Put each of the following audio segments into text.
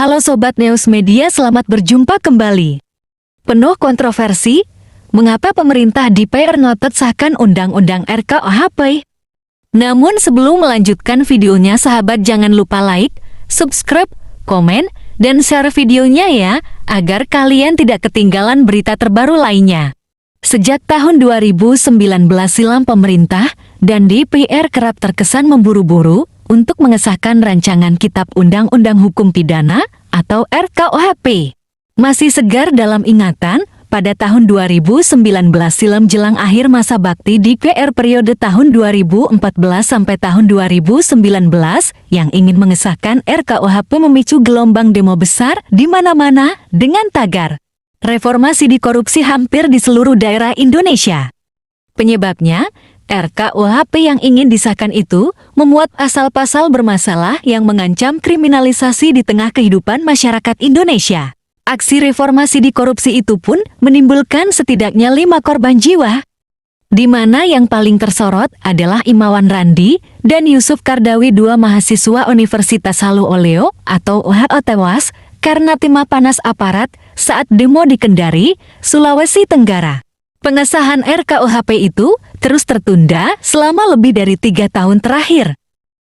Halo Sobat News Media, selamat berjumpa kembali. Penuh kontroversi, mengapa pemerintah DPR ngotot sahkan Undang-Undang RKUHP? Namun sebelum melanjutkan videonya, sahabat jangan lupa like, subscribe, komen, dan share videonya ya, agar kalian tidak ketinggalan berita terbaru lainnya. Sejak tahun 2019 silam pemerintah dan DPR kerap terkesan memburu-buru untuk mengesahkan rancangan Kitab Undang-Undang Hukum Pidana atau RKUHP. Masih segar dalam ingatan, pada tahun 2019 silam jelang akhir masa bakti DPR periode tahun 2014 sampai tahun 2019 yang ingin mengesahkan RKUHP memicu gelombang demo besar di mana-mana dengan tagar reformasi di korupsi hampir di seluruh daerah Indonesia. Penyebabnya, RKUHP yang ingin disahkan itu memuat pasal-pasal bermasalah yang mengancam kriminalisasi di tengah kehidupan masyarakat Indonesia. Aksi reformasi di korupsi itu pun menimbulkan setidaknya 5 korban jiwa, di mana yang paling tersorot adalah Imawan Randi dan Yusuf Kardawi, 2 mahasiswa Universitas Halu Oleo atau UHO tewas karena timah panas aparat saat demo di Kendari, Sulawesi Tenggara. Pengesahan RKUHP itu terus tertunda selama lebih dari 3 tahun terakhir.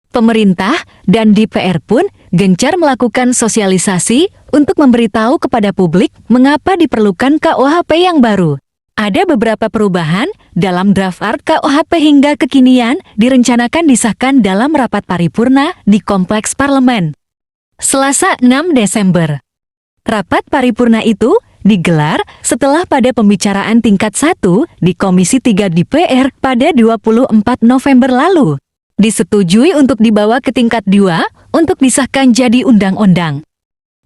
Pemerintah dan DPR pun gencar melakukan sosialisasi untuk memberitahu kepada publik mengapa diperlukan KUHP yang baru. Ada beberapa perubahan dalam draft RKUHP hingga kekinian direncanakan disahkan dalam rapat paripurna di Kompleks Parlemen. Selasa 6 Desember. Rapat paripurna itu digelar setelah pada pembicaraan tingkat 1 di Komisi 3 DPR pada 24 November lalu. Disetujui untuk dibawa ke tingkat 2 untuk disahkan jadi undang-undang.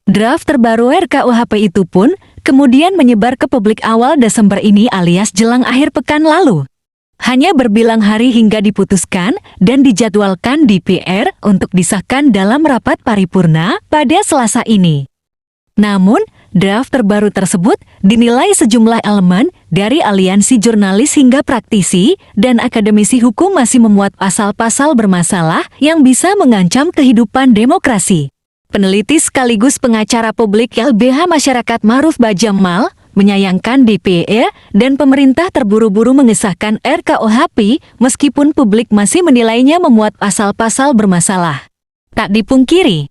Draft terbaru RKUHP itu pun kemudian menyebar ke publik awal Desember ini alias jelang akhir pekan lalu. Hanya berbilang hari hingga diputuskan dan dijadwalkan DPR untuk disahkan dalam rapat paripurna pada Selasa ini. Namun, draft terbaru tersebut dinilai sejumlah elemen dari aliansi jurnalis hingga praktisi dan akademisi hukum masih memuat pasal-pasal bermasalah yang bisa mengancam kehidupan demokrasi. Peneliti sekaligus pengacara publik LBH Masyarakat Ma'ruf Bajamal menyayangkan DPR dan pemerintah terburu-buru mengesahkan RKUHP meskipun publik masih menilainya memuat pasal-pasal bermasalah. Tak dipungkiri,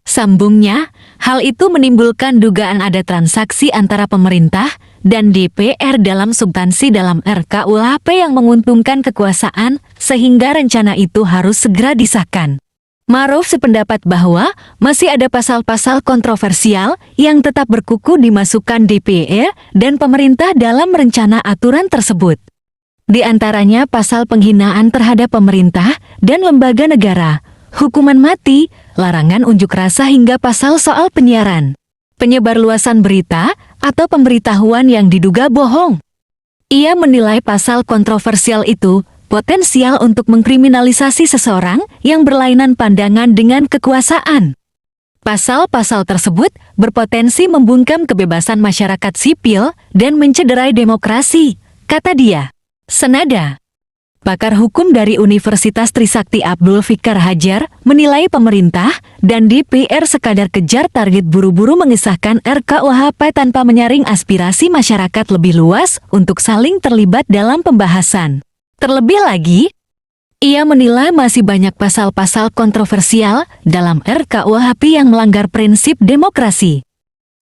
sambungnya, hal itu menimbulkan dugaan ada transaksi antara pemerintah dan DPR dalam substansi dalam RKUHP yang menguntungkan kekuasaan, sehingga rencana itu harus segera disahkan. Ma'ruf sependapat bahwa masih ada pasal-pasal kontroversial yang tetap berkuku dimasukkan DPR dan pemerintah dalam rencana aturan tersebut. Di antaranya pasal penghinaan terhadap pemerintah dan lembaga negara, hukuman mati, larangan unjuk rasa hingga pasal soal penyiaran, penyebarluasan berita, atau pemberitahuan yang diduga bohong. Ia menilai pasal kontroversial itu potensial untuk mengkriminalisasi seseorang yang berlainan pandangan dengan kekuasaan. Pasal-pasal tersebut berpotensi membungkam kebebasan masyarakat sipil dan mencederai demokrasi, kata dia. Senada, pakar hukum dari Universitas Trisakti Abdul Fikar Hajar menilai pemerintah dan DPR sekadar kejar target buru-buru mengesahkan RKUHP tanpa menyaring aspirasi masyarakat lebih luas untuk saling terlibat dalam pembahasan. Terlebih lagi, ia menilai masih banyak pasal-pasal kontroversial dalam RKUHP yang melanggar prinsip demokrasi.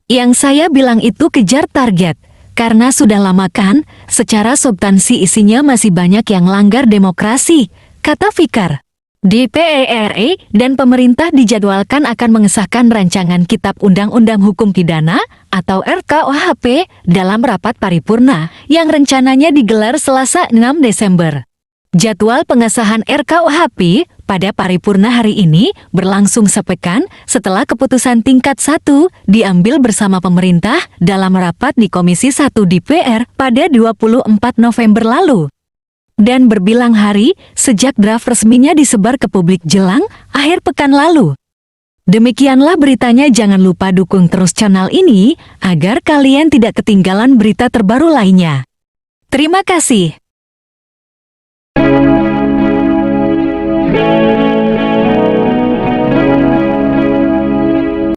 Yang saya bilang itu kejar target, karena sudah lama kan, secara substansi isinya masih banyak yang langgar demokrasi, kata Fikar. DPR RI dan pemerintah dijadwalkan akan mengesahkan rancangan Kitab Undang-Undang Hukum Pidana atau RKUHP dalam rapat paripurna yang rencananya digelar Selasa 6 Desember. Jadwal pengesahan RKUHP pada paripurna hari ini berlangsung sepekan setelah keputusan tingkat 1 diambil bersama pemerintah dalam rapat di Komisi 1 DPR pada 24 November lalu. Dan berbilang hari sejak draft resminya disebar ke publik jelang akhir pekan lalu. Demikianlah beritanya, jangan lupa dukung terus channel ini agar kalian tidak ketinggalan berita terbaru lainnya. Terima kasih.